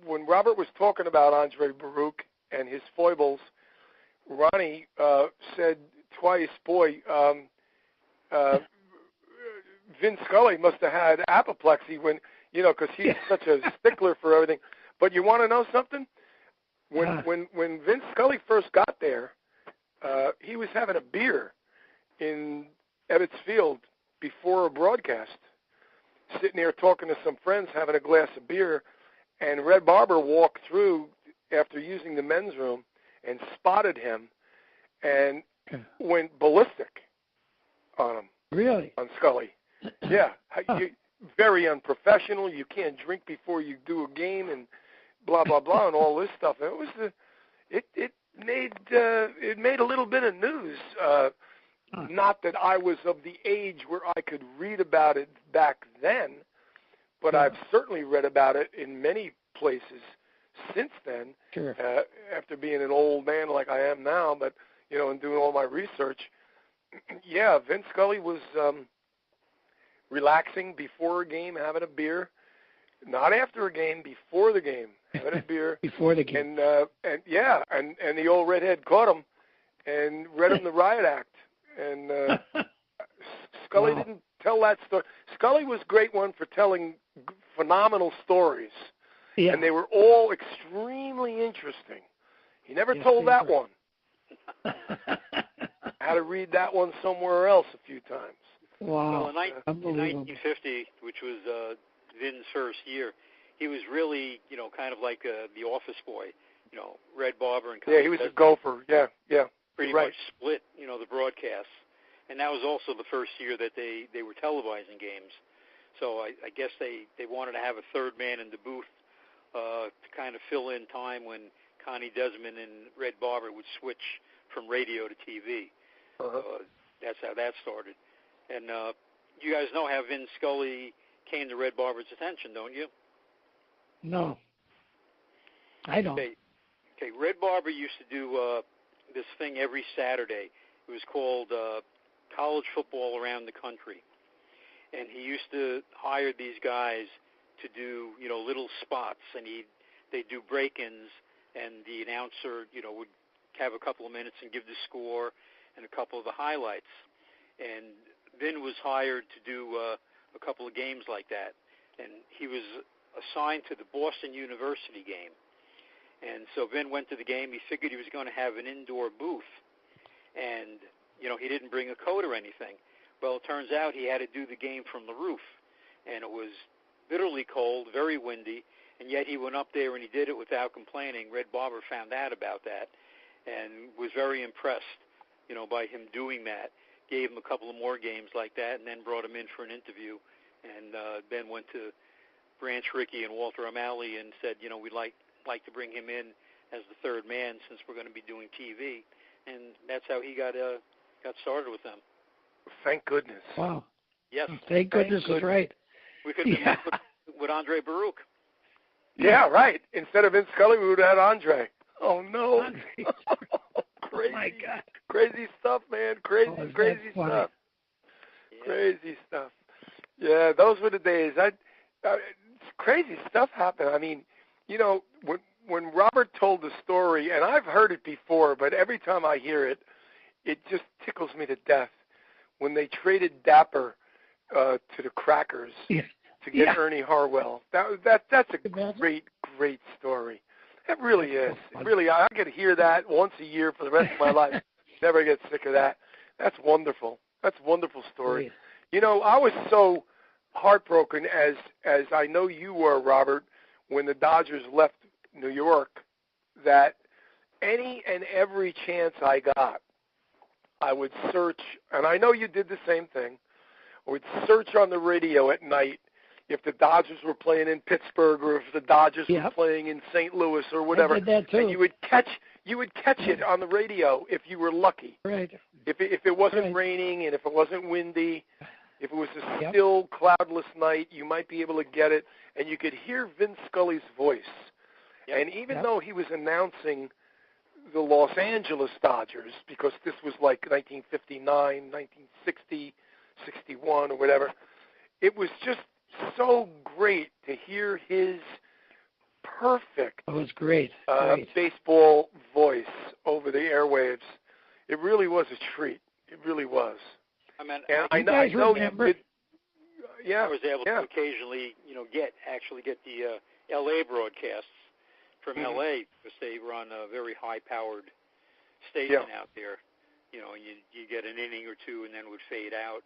Speaker 2: when Robert was talking about Andre Baruch and his foibles, Ronnie said twice, boy, Vin Scully must have had apoplexy when, because he's such a stickler for everything. But you want to know something? When Vin Scully first got there, he was having a beer in Ebbets Field before a broadcast, sitting there talking to some friends, having a glass of beer, and Red Barber walked through after using the men's room and spotted him and went ballistic on him.
Speaker 3: Really?
Speaker 2: On Scully. Yeah. Very unprofessional. You can't drink before you do a game and blah, blah, blah, and all this stuff. It made a little bit of news. Not that I was of the age where I could read about it back then, but I've certainly read about it in many places since then, after being an old man like I am now, but, and doing all my research. Yeah, Vin Scully was relaxing before a game, having a beer. Not after a game, before the game, having a beer.
Speaker 3: Before the game.
Speaker 2: And the old redhead caught him and read him the riot act. And Scully didn't tell that story. Scully was a great one for telling phenomenal stories, and they were all extremely interesting. He never told that one. I had to read that one somewhere else a few times.
Speaker 3: Wow.
Speaker 4: Well, in 1950, which was Vin's first year, he was really, kind of like the office boy, Red Barber and
Speaker 2: yeah, he was a gopher. Yeah.
Speaker 4: Pretty much split, the broadcasts. And that was also the first year that they were televising games. So I guess they wanted to have a third man in the booth to kind of fill in time when Connie Desmond and Red Barber would switch from radio to TV. That's how that started. And you guys know how Vin Scully came to Red Barber's attention, don't you?
Speaker 3: No. I don't.
Speaker 4: Okay. Red Barber used to do this thing every Saturday. It was called College Football Around the Country. And he used to hire these guys to do, little spots. And they'd do break-ins, and the announcer, would have a couple of minutes and give the score and a couple of the highlights. And Vin was hired to do a couple of games like that. And he was assigned to the Boston University game. And so Vin went to the game. He figured he was going to have an indoor booth. And, he didn't bring a coat or anything. Well, it turns out he had to do the game from the roof. And it was bitterly cold, very windy, and yet he went up there and he did it without complaining. Red Barber found out about that and was very impressed, by him doing that. Gave him a couple of more games like that and then brought him in for an interview. And then went to Branch Rickey and Walter O'Malley and said, we'd like to bring him in as the third man since we're going to be doing TV. And that's how he got started with them.
Speaker 2: Thank goodness.
Speaker 3: Wow.
Speaker 4: Yes.
Speaker 3: Thank goodness is right.
Speaker 4: We could have met with Andre Baruch.
Speaker 2: Yeah, right. Instead of Vin Scully, we would have had Andre. Oh, no. Crazy.
Speaker 3: Oh, my God.
Speaker 2: Crazy stuff, man. Crazy stuff. Yeah. Crazy stuff. Yeah, those were the days. Crazy stuff happened. I mean, when Robert told the story, and I've heard it before, but every time I hear it, it just tickles me to death. When they traded Dapper to the Crackers to get Ernie Harwell, that's a great story. It really is. It really, I get to hear that once a year for the rest of my life. Never get sick of that. That's wonderful. That's a wonderful story. I was so heartbroken, as I know you were, Robert, when the Dodgers left New York, that any and every chance I got, I would search, and I know you did the same thing, I would search on the radio at night if the Dodgers were playing in Pittsburgh or if the Dodgers were playing in St. Louis or whatever.
Speaker 3: I did that too.
Speaker 2: And you would catch it on the radio if you were lucky.
Speaker 3: Right.
Speaker 2: If it wasn't raining and if it wasn't windy, if it was a still, cloudless night, you might be able to get it, and you could hear Vin Scully's voice. And even though he was announcing the Los Angeles Dodgers, because this was like 1959, 1960, 61 or whatever, it was just so great to hear his perfect baseball voice over the airwaves. It really was a treat. It really was.
Speaker 4: I mean,
Speaker 2: and I know
Speaker 3: remember?
Speaker 2: you did. Yeah,
Speaker 4: I was able to occasionally, get the L.A. broadcasts from L.A. because they run a very high-powered station out there. You get an inning or two and then would fade out.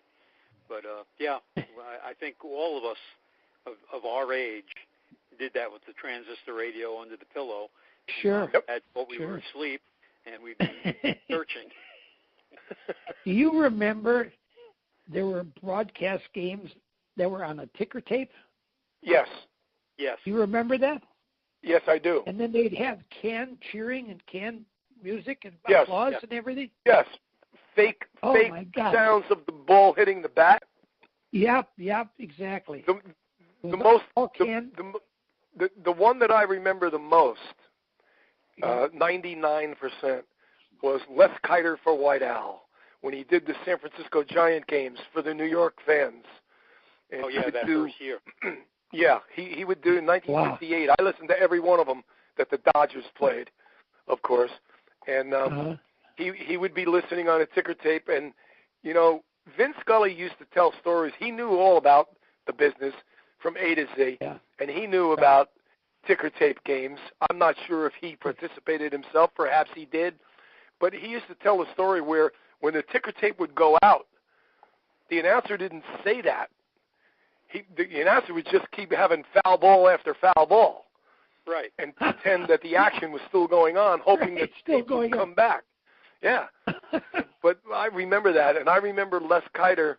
Speaker 4: But, I think all of us of our age did that with the transistor radio under the pillow.
Speaker 3: Sure.
Speaker 4: That's what we were asleep, and we'd be searching.
Speaker 3: Do you remember there were broadcast games that were on a ticker tape?
Speaker 2: Yes.
Speaker 4: Yes.
Speaker 3: You remember that?
Speaker 2: Yes, I do.
Speaker 3: And then they'd have canned cheering and canned music and applause and everything?
Speaker 2: Yes. Fake sounds of the ball hitting the bat.
Speaker 3: Yep, exactly.
Speaker 2: The one that I remember the most, 99%, was Les Kiter for White Owl when he did the San Francisco Giant games for the New York fans. And
Speaker 4: that first year.
Speaker 2: Yeah, he would do in 1958. Wow. I listened to every one of them that the Dodgers played, of course. And he would be listening on a ticker tape. And, Vin Scully used to tell stories. He knew all about the business from A to Z,
Speaker 3: Yeah.
Speaker 2: and he knew about ticker tape games. I'm not sure if he participated himself. Perhaps he did. But he used to tell a story where when the ticker tape would go out, the announcer didn't say that. The announcer would just keep having foul ball after foul ball.
Speaker 4: Right.
Speaker 2: And pretend that the action was still going on, hoping that it would come back. Yeah. But I remember that, and I remember Les Kiter.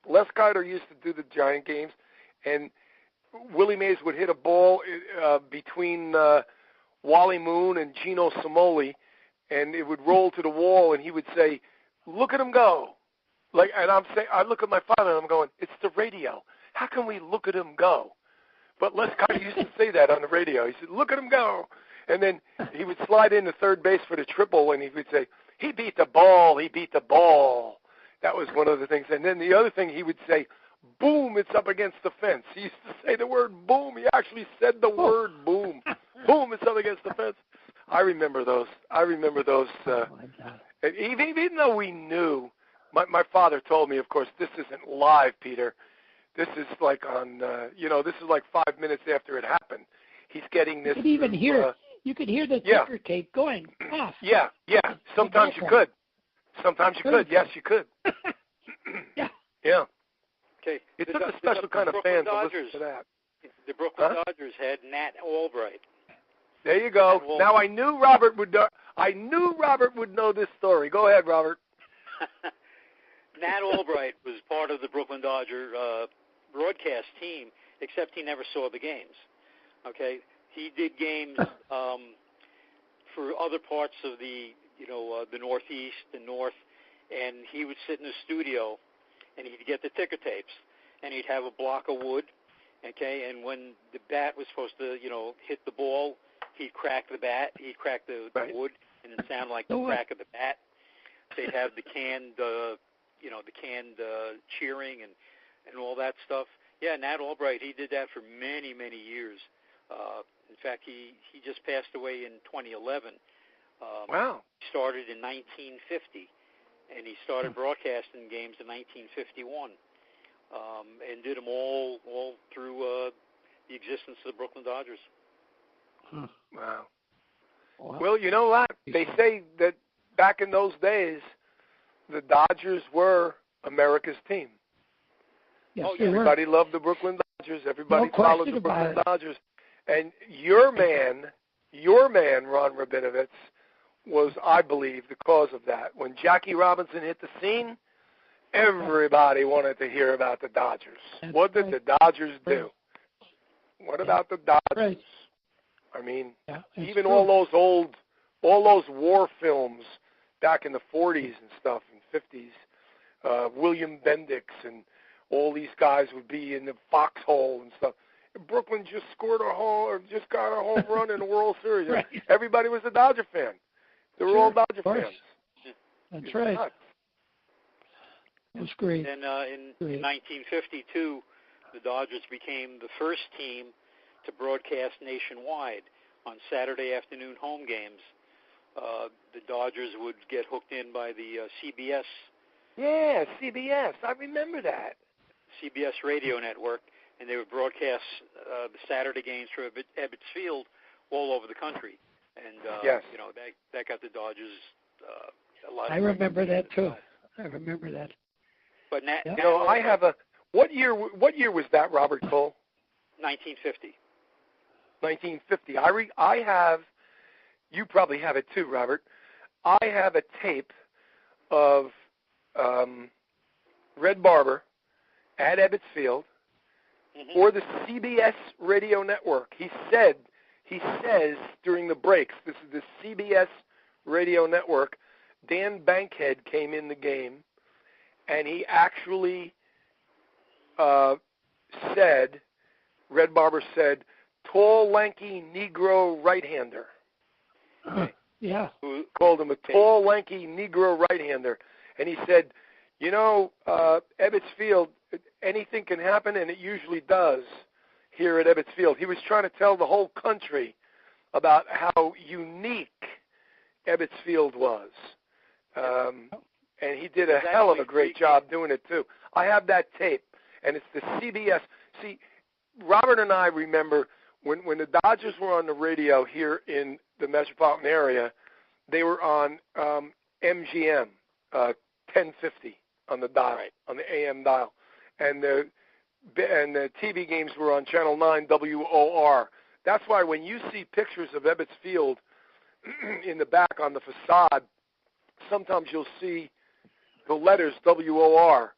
Speaker 2: Les Kiter used to do the Giant games, and Willie Mays would hit a ball between Wally Moon and Gino Simoli, and it would roll to the wall, and he would say, "Look at him go." And I look at my father, and I'm going, "It's the radio. How can we look at him go?" But Les Kiter used to say that on the radio. He said, "Look at him go." And then he would slide into third base for the triple, and he would say, "He beat the ball. He beat the ball." That was one of the things. And then the other thing he would say, "Boom, it's up against the fence." He used to say the word boom. He actually said the word boom. Boom, it's up against the fence. I remember those. Even though we knew, my father told me, of course, this isn't live, Peter. This is like on, this is like 5 minutes after it happened. He's getting this.
Speaker 3: You could even hear. You could hear the ticker tape going off.
Speaker 2: Yeah. Sometimes you could. Yes, you could.
Speaker 3: Yeah.
Speaker 2: Yeah.
Speaker 4: Okay.
Speaker 2: It took a special kind of fan to listen to that.
Speaker 4: The Brooklyn Dodgers had Nat Albright.
Speaker 2: There you go. Now I knew Robert would know this story. Go ahead, Robert.
Speaker 4: Nat Albright was part of the Brooklyn Dodger broadcast team, except he never saw the games. Okay, he did games for other parts of the Northeast, the North, and he would sit in the studio, and he'd get the ticker tapes, and he'd have a block of wood. Okay, and when the bat was supposed to, hit the ball, he'd crack the bat, he'd crack the wood, and it sounded like the crack of the bat. They'd have the canned cheering and all that stuff. Yeah, Nat Albright, he did that for many, many years. In fact, he just passed away in 2011.
Speaker 2: Wow.
Speaker 4: He started in 1950, and he started broadcasting games in 1951, and did them all through the existence of the Brooklyn Dodgers.
Speaker 2: Wow. Well, you know what? They say that back in those days, the Dodgers were America's team.
Speaker 3: Yes,
Speaker 2: everybody loved the Brooklyn Dodgers. Everybody followed the Brooklyn Dodgers. And your man, Ron Rabinowitz, was, I believe, the cause of that. When Jackie Robinson hit the scene, everybody wanted to hear about the Dodgers. What did the Dodgers do? What about the Dodgers? I mean, even all those war films back in the 40s and stuff, and 50s, William Bendix and all these guys would be in the foxhole and stuff. Brooklyn just scored a home, or just got a home run in the World Series. Right. Everybody was a Dodger fan. They were all Dodger fans.
Speaker 3: That's right.
Speaker 2: Nuts.
Speaker 3: It was great.
Speaker 4: And in 1952, the Dodgers became the first team to broadcast nationwide on Saturday afternoon home games. The Dodgers would get hooked in by the CBS.
Speaker 2: Yeah, CBS. I remember that.
Speaker 4: CBS radio network, and they would broadcast the Saturday games from Ebbets Field all over the country. And, that got the Dodgers a lot of...
Speaker 3: I remember that, too. I remember that.
Speaker 4: But
Speaker 2: I have a... What year was that, Robert Cole?
Speaker 4: 1950.
Speaker 2: 1950. I have... You probably have it, too, Robert. I have a tape of Red Barber at Ebbets Field for the CBS radio network. He says during the breaks, this is the CBS radio network, Dan Bankhead came in the game, and he actually said, Red Barber said, tall, lanky Negro right-hander.
Speaker 3: Yeah.
Speaker 2: Who called him a tall, lanky Negro right-hander. And he said, Ebbets Field, anything can happen, and it usually does here at Ebbets Field. He was trying to tell the whole country about how unique Ebbets Field was. And he did a hell of a great job doing it, too. I have that tape, and it's the CBS. See, Robert and I remember when the Dodgers were on the radio here in the metropolitan area, they were on MGM 1050 on the dial, on the AM dial, and the TV games were on Channel 9 WOR. That's why when you see pictures of Ebbets Field in the back on the facade, sometimes you'll see the letters WOR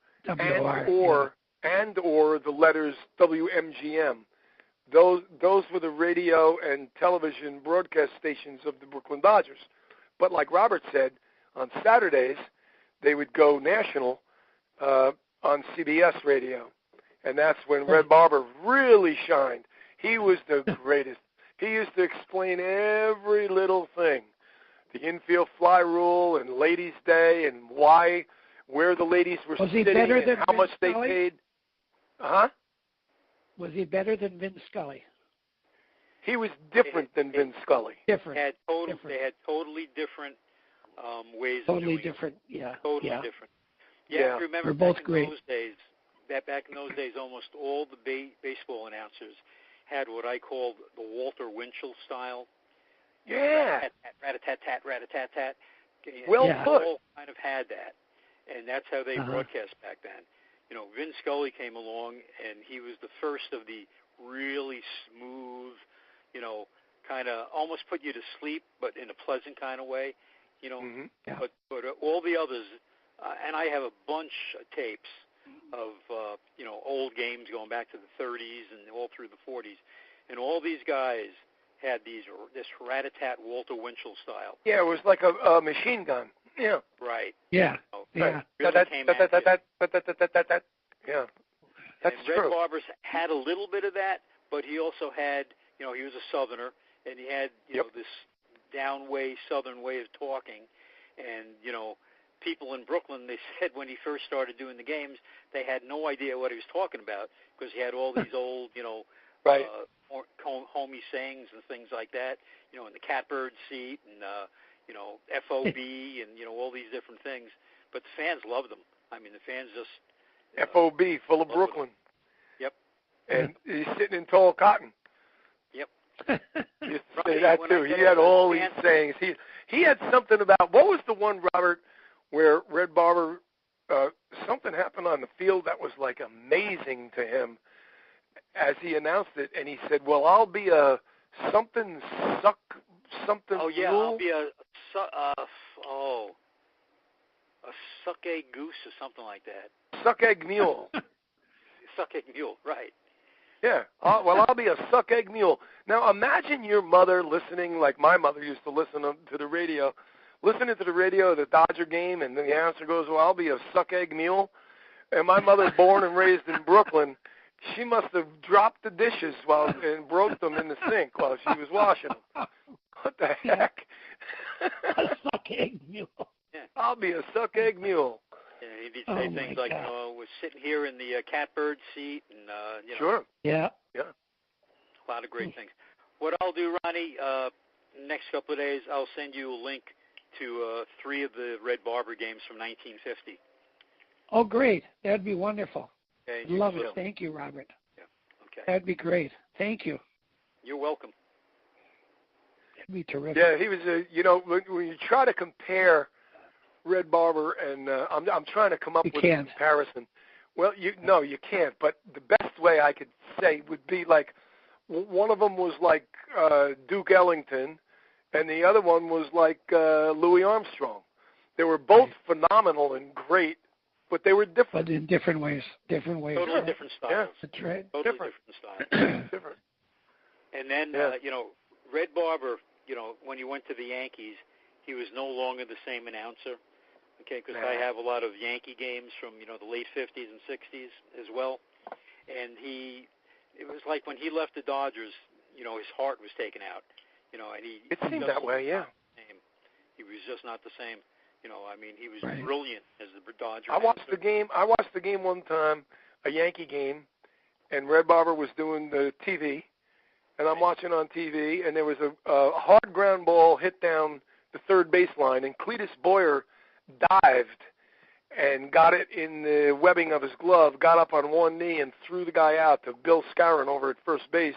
Speaker 2: and or the letters WMGM. Those were the radio and television broadcast stations of the Brooklyn Dodgers. But like Robert said, on Saturdays they would go national on CBS radio, and that's when Red Barber really shined. He was the greatest. He used to explain every little thing, the infield fly rule and Ladies' Day and where the ladies were sitting and how much they paid.
Speaker 3: Was he better than Vin Scully?
Speaker 2: He was different than Vin Scully.
Speaker 3: Different.
Speaker 4: They had totally different ways of doing it.
Speaker 3: Totally different, yeah.
Speaker 4: Totally different.
Speaker 2: Yeah.
Speaker 4: I remember
Speaker 3: both
Speaker 4: back
Speaker 3: great.
Speaker 4: in those days, almost all the baseball announcers had what I called the Walter Winchell style.
Speaker 2: Yeah.
Speaker 4: Rat-a-tat-tat, rat-a-tat-tat.
Speaker 2: Well put.
Speaker 4: All kind of had that, and that's how they broadcast back then. Vin Scully came along, and he was the first of the really smooth, kind of almost put you to sleep, but in a pleasant kind of way, But all the others, and I have a bunch of tapes of, old games going back to the 30s and all through the 40s, and all these guys had this rat-a-tat Walter Winchell style.
Speaker 2: Yeah, it was like a machine gun. Yeah.
Speaker 4: Right.
Speaker 3: Yeah.
Speaker 4: Yeah.
Speaker 2: Yeah. That's true.
Speaker 4: Red Barber had a little bit of that, but he also had, he was a Southerner, and he had, this Southern way of talking, and, people in Brooklyn, they said when he first started doing the games, they had no idea what he was talking about because he had all these old, homey sayings and things like that, in the catbird seat and, FOB and, all these different things. But the fans loved him. I mean, the fans just...
Speaker 2: FOB, full of Brooklyn.
Speaker 4: Yep.
Speaker 2: And he's sitting in tall cotton.
Speaker 4: Yep.
Speaker 2: He used to say that, too. He had all these sayings. He had something about... What was the one, Robert, where Red Barber... something happened on the field that was, like, amazing to him as he announced it, and he said, well, I'll be a something
Speaker 4: Oh, yeah,
Speaker 2: mule.
Speaker 4: I'll be a suck egg goose or something like that.
Speaker 2: Suck egg mule.
Speaker 4: Suck egg mule, right.
Speaker 2: Yeah. I'll be a suck egg mule. Now, imagine your mother listening, like my mother used to listen to the radio, listening to the radio of the Dodger game, and then the announcer goes, well, I'll be a suck egg mule. And my mother, born and raised in Brooklyn, she must have dropped the dishes and broke them in the sink while she was washing them. What the heck?
Speaker 3: A suck egg mule.
Speaker 4: Yeah.
Speaker 2: I'll be a suck egg mule.
Speaker 4: Yeah, he'd say things like, we're sitting here in the catbird seat, and
Speaker 2: Sure.
Speaker 3: Yeah.
Speaker 2: Yeah.
Speaker 4: A lot of great things. What I'll do, Ronnie, next couple of days, I'll send you a link to 3 of the Red Barber games from 1950.
Speaker 3: Oh, great. That'd be wonderful.
Speaker 4: Okay,
Speaker 3: Love it. Thank you, Robert.
Speaker 4: Yeah. Okay.
Speaker 3: That'd be great. Thank you.
Speaker 4: You're welcome.
Speaker 3: That'd be terrific.
Speaker 2: Yeah, he was when you try to compare Red Barber and I'm trying to come up with a comparison. Well, you can't. But the best way I could say would be like one of them was like Duke Ellington, and the other one was like Louis Armstrong. They were both phenomenal and great, but they were different.
Speaker 3: But in different ways.
Speaker 4: Totally different styles.
Speaker 2: Yeah.
Speaker 3: That's right.
Speaker 4: Totally
Speaker 2: different
Speaker 4: styles.
Speaker 2: Different.
Speaker 4: And then, Red Barber, when he went to the Yankees, he was no longer the same announcer. Okay, because I have a lot of Yankee games from, the late 50s and 60s as well. And it was like when he left the Dodgers, his heart was taken out. And
Speaker 2: it seemed that way, yeah.
Speaker 4: He was just not the same. He was brilliant as the Dodger.
Speaker 2: I watched the game one time, a Yankee game, and Red Barber was doing the TV, and I'm watching on TV, and there was a hard ground ball hit down the third baseline, and Cletus Boyer dived and got it in the webbing of his glove, got up on one knee and threw the guy out to Bill Scarron over at first base.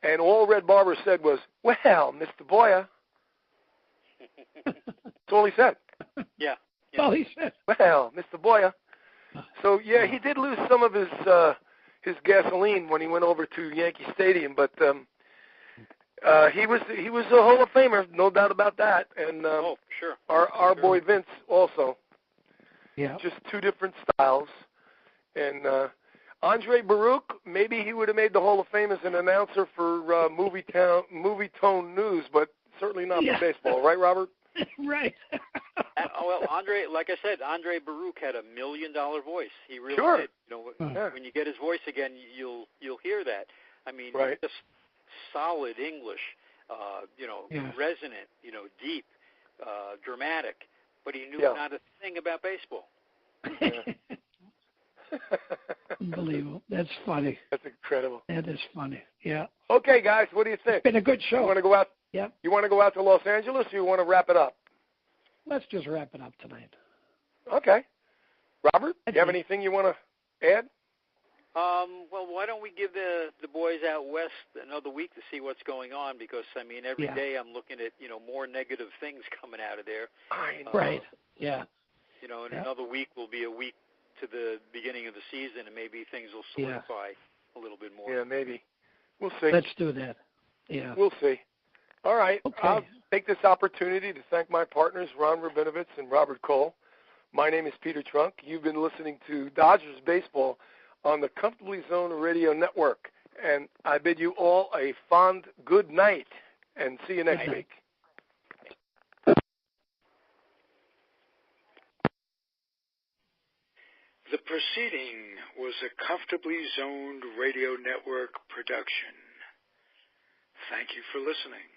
Speaker 2: And all Red Barber said was, "Well, Mr. Boyer." That's all he said.
Speaker 4: Yeah.
Speaker 3: That's all he said.
Speaker 2: "Well, Mr. Boyer." So, yeah, he did lose some of his gasoline when he went over to Yankee Stadium, but he was a Hall of Famer, no doubt about that. And
Speaker 4: oh, sure.
Speaker 2: Our boy Vince also.
Speaker 3: Yeah.
Speaker 2: Just two different styles. And Andre Baruch, maybe he would have made the Hall of Fame as an announcer for Movie Tone News, but certainly not for baseball, right, Robert?
Speaker 3: Right.
Speaker 4: Well, Andre, like I said, Andre Baruch had $1 million voice. He really did. You know, when you get his voice again, you'll hear that. I mean, just solid English, resonant, deep, dramatic. But he knew not a thing about baseball.
Speaker 3: Unbelievable. That's funny.
Speaker 2: That's incredible.
Speaker 3: That is funny. Yeah.
Speaker 2: Okay, guys, what do you think?
Speaker 3: It's been a good show.
Speaker 2: You want to go out?
Speaker 3: Yeah.
Speaker 2: You want to go out to Los Angeles, or you want to wrap it up?
Speaker 3: Let's just wrap it up tonight.
Speaker 2: Okay. Robert, do you have anything you want to add?
Speaker 4: Well, why don't we give the boys out west another week to see what's going on? Because I mean, every day I'm looking at more negative things coming out of there.
Speaker 2: I know.
Speaker 3: Right. Yeah.
Speaker 4: And another week will be a week to the beginning of the season, and maybe things will solidify a little bit more.
Speaker 2: Yeah, maybe. We'll see.
Speaker 3: Let's do that. Yeah.
Speaker 2: We'll see. All right.
Speaker 3: Okay.
Speaker 2: I'll take this opportunity to thank my partners, Ron Rabinovitz and Robert Cole. My name is Peter Trunk. You've been listening to Dodgers Baseball on the Comfortably Zoned Radio Network. And I bid you all a fond good night, and see you next week.
Speaker 5: The proceeding was a Comfortably Zoned Radio Network production. Thank you for listening.